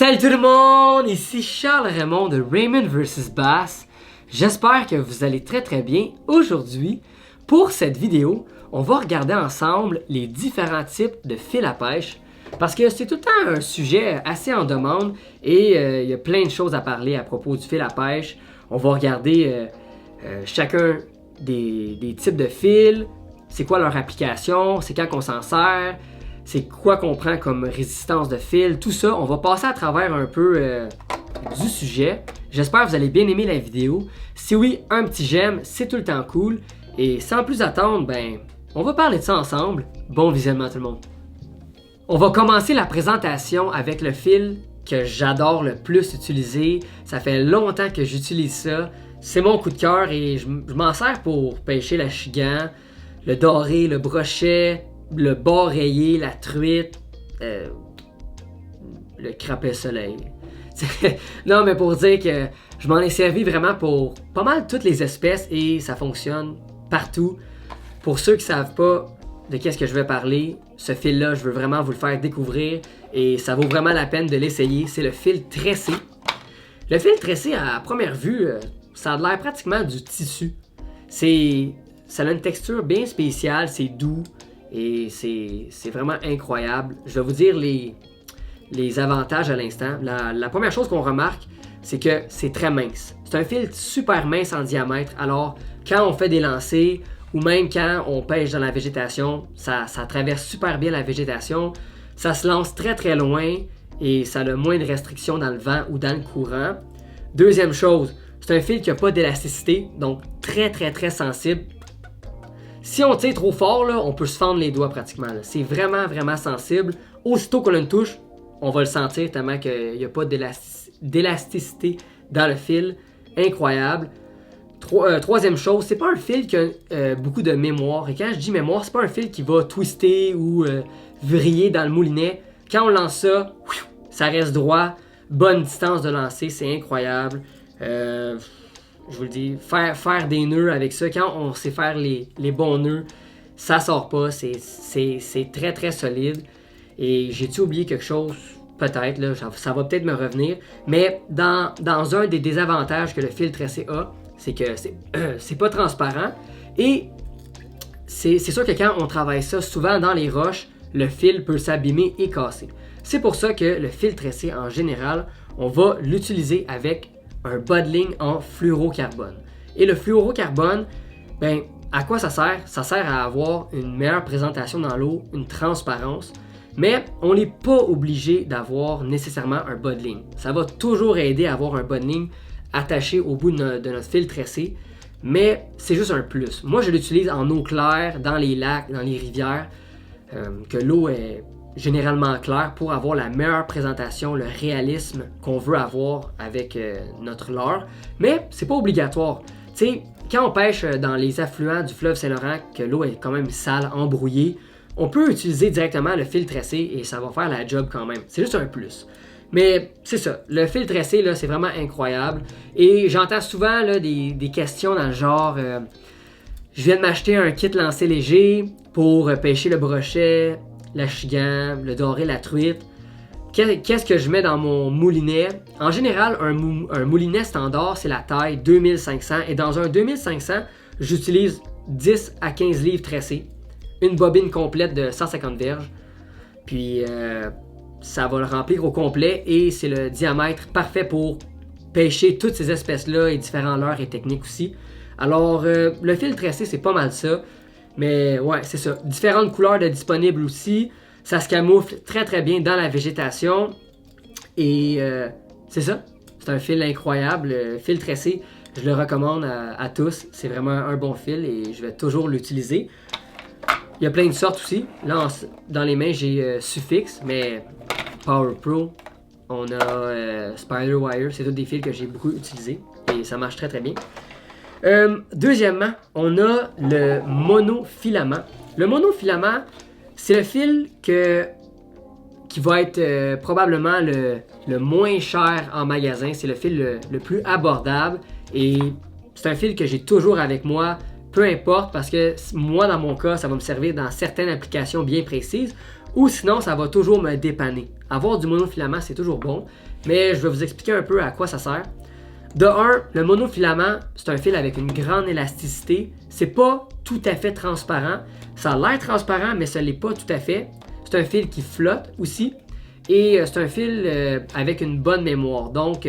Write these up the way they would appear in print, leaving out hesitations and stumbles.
Salut tout le monde, ici Charles Raymond de Raymond vs Bass. J'espère que vous allez très bien. Aujourd'hui, pour cette vidéo, on va regarder ensemble les différents types de fil à pêche parce que c'est tout le temps un sujet assez en demande et il y a plein de choses à parler à propos du fil à pêche. On va regarder chacun des types de fils, c'est quoi leur application, c'est quand qu'on s'en sert, c'est quoi qu'on prend comme résistance de fil, tout ça. On va passer à travers un peu du sujet. J'espère que vous allez bien aimer la vidéo. Si oui, un petit j'aime, c'est tout le temps cool. Et sans plus attendre, ben, on va parler de ça ensemble. Bon visionnement tout le monde. On va commencer la présentation avec le fil que j'adore le plus utiliser. Ça fait longtemps que j'utilise ça. C'est mon coup de cœur et je m'en sers pour pêcher la chigan, le doré, le brochet, le bar rayé, la truite, le crapet soleil. Non, mais pour dire que je m'en ai servi vraiment pour pas mal toutes les espèces et ça fonctionne partout. Pour ceux qui ne savent pas de qu'est-ce que je vais parler, ce fil-là, je veux vraiment vous le faire découvrir et ça vaut vraiment la peine de l'essayer. C'est le fil tressé. Le fil tressé, à première vue, ça a l'air pratiquement du tissu. Ça a une texture bien spéciale, c'est doux. Et c'est vraiment incroyable. Je vais vous dire les avantages à l'instant. La première chose qu'on remarque, c'est que c'est très mince. C'est un fil super mince en diamètre. Alors, quand on fait des lancers ou même quand on pêche dans la végétation, ça traverse super bien la végétation. Ça se lance très loin et ça a moins de restrictions dans le vent ou dans le courant. Deuxième chose, c'est un fil qui n'a pas d'élasticité, donc très sensible. Si on tire trop fort, là, on peut se fendre les doigts pratiquement. C'est vraiment sensible. Aussitôt qu'on a une touche, on va le sentir tellement qu'il n'y a pas d'élasticité dans le fil. Incroyable. Troisième chose, c'est pas un fil qui a beaucoup de mémoire. Et quand je dis mémoire, c'est pas un fil qui va twister ou vriller dans le moulinet. Quand on lance ça, ça reste droit. Bonne distance de lancer, c'est incroyable. Je vous le dis, faire des nœuds avec ça, quand on sait faire les bons nœuds, ça sort pas, c'est très solide. Et j'ai-tu oublié quelque chose? Peut-être, là, ça va peut-être me revenir. Mais dans un des désavantages que le fil tressé a, c'est que c'est pas transparent. Et c'est sûr que quand on travaille ça souvent dans les roches, le fil peut s'abîmer et casser. C'est pour ça que le fil tressé, en général, on va l'utiliser avec un buddling en fluorocarbone. Et le fluorocarbone, ben, à quoi ça sert? Ça sert à avoir une meilleure présentation dans l'eau, une transparence, mais on n'est pas obligé d'avoir nécessairement un buddling. Ça va toujours aider à avoir un buddling attaché au bout de notre fil tressé, mais c'est juste un plus. Moi, je l'utilise en eau claire, dans les lacs, dans les rivières, que l'eau est généralement clair pour avoir la meilleure présentation, le réalisme qu'on veut avoir avec notre leurre. Mais c'est pas obligatoire. Tu sais, quand on pêche dans les affluents du fleuve Saint-Laurent, que l'eau est quand même sale, embrouillée, on peut utiliser directement le fil tressé et ça va faire la job quand même. C'est juste un plus. Mais c'est ça, le fil tressé, là, c'est vraiment incroyable. Et j'entends souvent là, des questions dans le genre je viens de m'acheter un kit lancer léger pour pêcher le brochet, la chigan, le doré, la truite. Qu'est-ce que je mets dans mon moulinet? En général, un moulinet standard, c'est la taille 2500. Et dans un 2500, j'utilise 10 à 15 livres tressés. Une bobine complète de 150 verges. Puis, ça va le remplir au complet. Et c'est le diamètre parfait pour pêcher toutes ces espèces-là et différents leurres et techniques aussi. Alors, le fil tressé, c'est pas mal ça. Mais ouais, c'est ça. Différentes couleurs de disponibles aussi. Ça se camoufle très bien dans la végétation. Et c'est ça. C'est un fil incroyable. Le fil tressé, je le recommande à tous. C'est vraiment un bon fil et je vais toujours l'utiliser. Il y a plein de sortes aussi. Là, dans les mains, j'ai Suffix, mais Power Pro. On a Spider Wire. C'est tous des fils que j'ai beaucoup utilisés. Et ça marche très bien. Deuxièmement, on a le monofilament. Le monofilament, c'est le fil qui va être probablement le moins cher en magasin. C'est le fil le plus abordable et c'est un fil que j'ai toujours avec moi, peu importe, parce que moi, dans mon cas, ça va me servir dans certaines applications bien précises ou sinon ça va toujours me dépanner. Avoir du monofilament, c'est toujours bon, mais je vais vous expliquer un peu à quoi ça sert. De un, le monofilament, c'est un fil avec une grande élasticité. C'est pas tout à fait transparent. Ça a l'air transparent, mais ça l'est pas tout à fait. C'est un fil qui flotte aussi. Et c'est un fil avec une bonne mémoire. Donc,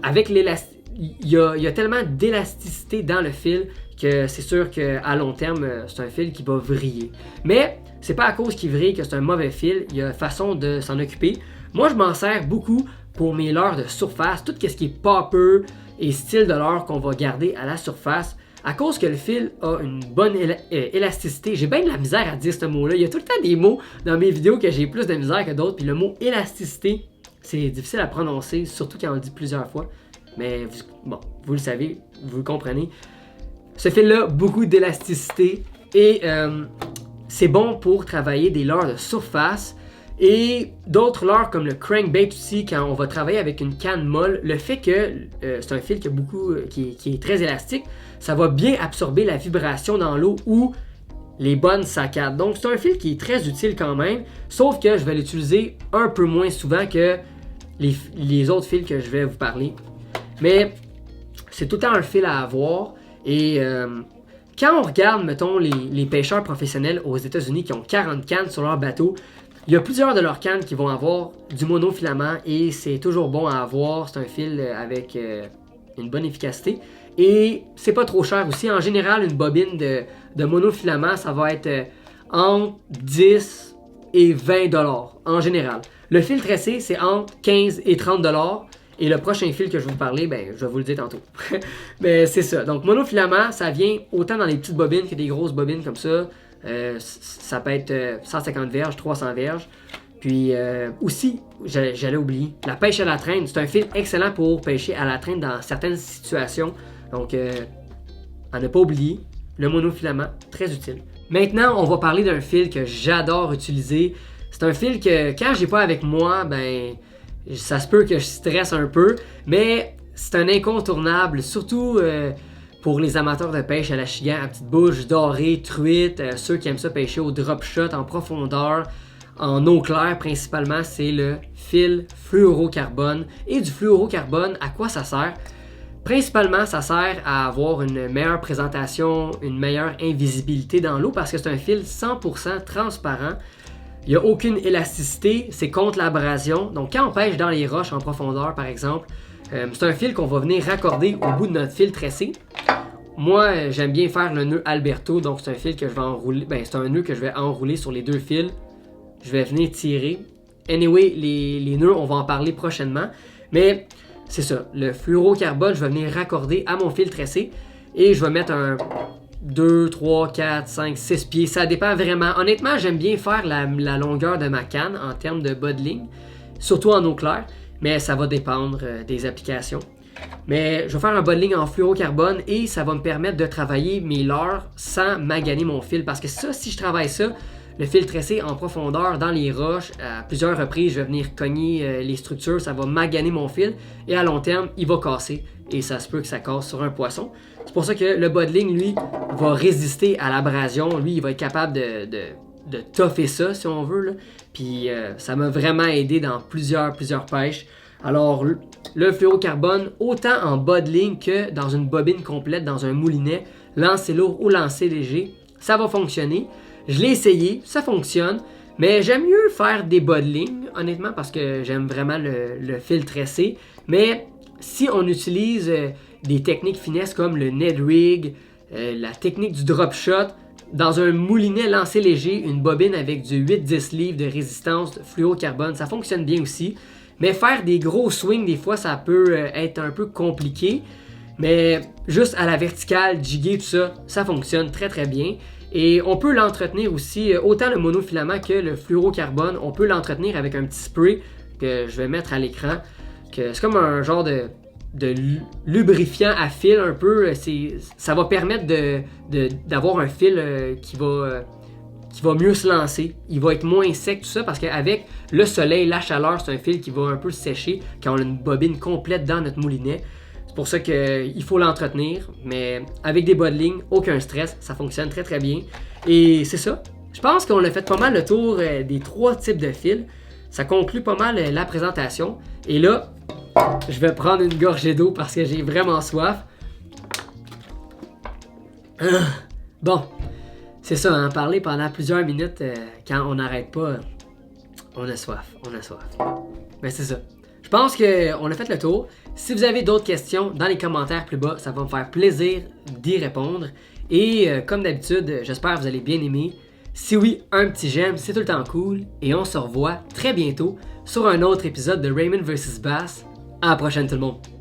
avec il y a tellement d'élasticité dans le fil que c'est sûr qu'à long terme, c'est un fil qui va vriller. Mais c'est pas à cause qu'il vrille que c'est un mauvais fil. Il y a façon de s'en occuper. Moi, je m'en sers beaucoup pour mes leurres de surface, tout ce qui est popper et style de leurre qu'on va garder à la surface. À cause que le fil a une bonne élasticité, j'ai bien de la misère à dire ce mot-là. Il y a tout le temps des mots dans mes vidéos que j'ai plus de misère que d'autres. Puis le mot élasticité, c'est difficile à prononcer, surtout quand on le dit plusieurs fois. Mais vous le savez, vous le comprenez. Ce fil-là, beaucoup d'élasticité et c'est bon pour travailler des leurres de surface. Et d'autres leurres comme le crankbait aussi, quand on va travailler avec une canne molle, le fait que c'est un fil qui est très élastique, ça va bien absorber la vibration dans l'eau ou les bonnes saccades. Donc c'est un fil qui est très utile quand même, sauf que je vais l'utiliser un peu moins souvent que les autres fils que je vais vous parler. Mais c'est tout le temps un fil à avoir et quand on regarde, mettons, les pêcheurs professionnels aux États-Unis qui ont 40 cannes sur leur bateau, il y a plusieurs de leurs cannes qui vont avoir du monofilament et c'est toujours bon à avoir. C'est un fil avec une bonne efficacité et c'est pas trop cher aussi. En général, une bobine de monofilament, ça va être entre 10 et 20 $ en général. Le fil tressé, c'est entre 15 et 30 $ et le prochain fil que je vais vous parler, je vais vous le dire tantôt. Mais c'est ça. Donc, monofilament, ça vient autant dans les petites bobines que des grosses bobines comme ça. Ça peut être 150 verges, 300 verges. Puis aussi, j'allais oublier, la pêche à la traîne, c'est un fil excellent pour pêcher à la traîne dans certaines situations. Donc, à ne pas oublier, le monofilament, très utile. Maintenant, on va parler d'un fil que j'adore utiliser. C'est un fil que quand j'ai pas avec moi, ça se peut que je stresse un peu, mais c'est un incontournable, surtout pour les amateurs de pêche à la chigan, à petite bouche, dorée, truite, ceux qui aiment ça pêcher au drop shot, en profondeur, en eau claire principalement, c'est le fil fluorocarbone. Et du fluorocarbone, à quoi ça sert? Principalement, ça sert à avoir une meilleure présentation, une meilleure invisibilité dans l'eau parce que c'est un fil 100% transparent. Il n'y a aucune élasticité, c'est contre l'abrasion. Donc quand on pêche dans les roches en profondeur par exemple, c'est un fil qu'on va venir raccorder au bout de notre fil tressé. Moi, j'aime bien faire le nœud Alberto, donc c'est un fil que je vais enrouler. C'est un nœud que je vais enrouler sur les deux fils. Je vais venir tirer. Anyway, les nœuds, on va en parler prochainement. Mais c'est ça, le fluorocarbone, je vais venir raccorder à mon fil tressé et je vais mettre un 2, 3, 4, 5, 6 pieds. Ça dépend vraiment. Honnêtement, j'aime bien faire la longueur de ma canne en termes de bas de ligne, surtout en eau claire, mais ça va dépendre des applications. Mais je vais faire un bas de ligne en fluorocarbone et ça va me permettre de travailler mes leurres sans maganer mon fil. Parce que ça, si je travaille ça, le fil tressé en profondeur dans les roches, à plusieurs reprises, je vais venir cogner les structures, ça va maganer mon fil et à long terme, il va casser et ça se peut que ça casse sur un poisson. C'est pour ça que le bas de ligne, lui, va résister à l'abrasion. Lui, il va être capable de toffer ça, si on veut, là. Puis ça m'a vraiment aidé dans plusieurs pêches. Alors, le fluorocarbone, autant en bas de ligne que dans une bobine complète, dans un moulinet, lancer lourd ou lancer léger, ça va fonctionner. Je l'ai essayé, ça fonctionne, mais j'aime mieux faire des bas de ligne, honnêtement, parce que j'aime vraiment le fil tressé. Mais si on utilise des techniques finesses comme le Ned Rig, la technique du drop shot, dans un moulinet lancé léger, une bobine avec du 8-10 livres de résistance de fluorocarbone, ça fonctionne bien aussi. Mais faire des gros swings, des fois, ça peut être un peu compliqué. Mais juste à la verticale, jiguer, tout ça, ça fonctionne très très bien. Et on peut l'entretenir aussi, autant le monofilament que le fluorocarbone, on peut l'entretenir avec un petit spray que je vais mettre à l'écran. C'est comme un genre de lubrifiant à fil un peu. Ça va permettre d'avoir un fil qui va mieux se lancer. Il va être moins sec, tout ça, parce qu'avec le soleil, la chaleur, c'est un fil qui va un peu sécher quand on a une bobine complète dans notre moulinet. C'est pour ça qu'il faut l'entretenir, mais avec des bas de ligne, aucun stress, ça fonctionne très très bien. Et c'est ça, je pense qu'on a fait pas mal le tour des 3 types de fils. Ça conclut pas mal la présentation. Et là, je vais prendre une gorgée d'eau parce que j'ai vraiment soif. Bon, c'est ça, hein, parler pendant plusieurs minutes quand on n'arrête pas, on a soif. Mais c'est ça. Je pense qu'on a fait le tour. Si vous avez d'autres questions, dans les commentaires plus bas, ça va me faire plaisir d'y répondre. Et comme d'habitude, j'espère que vous allez bien aimer. Si oui, un petit j'aime, c'est tout le temps cool. Et on se revoit très bientôt sur un autre épisode de Raymond vs Bass. À la prochaine tout le monde!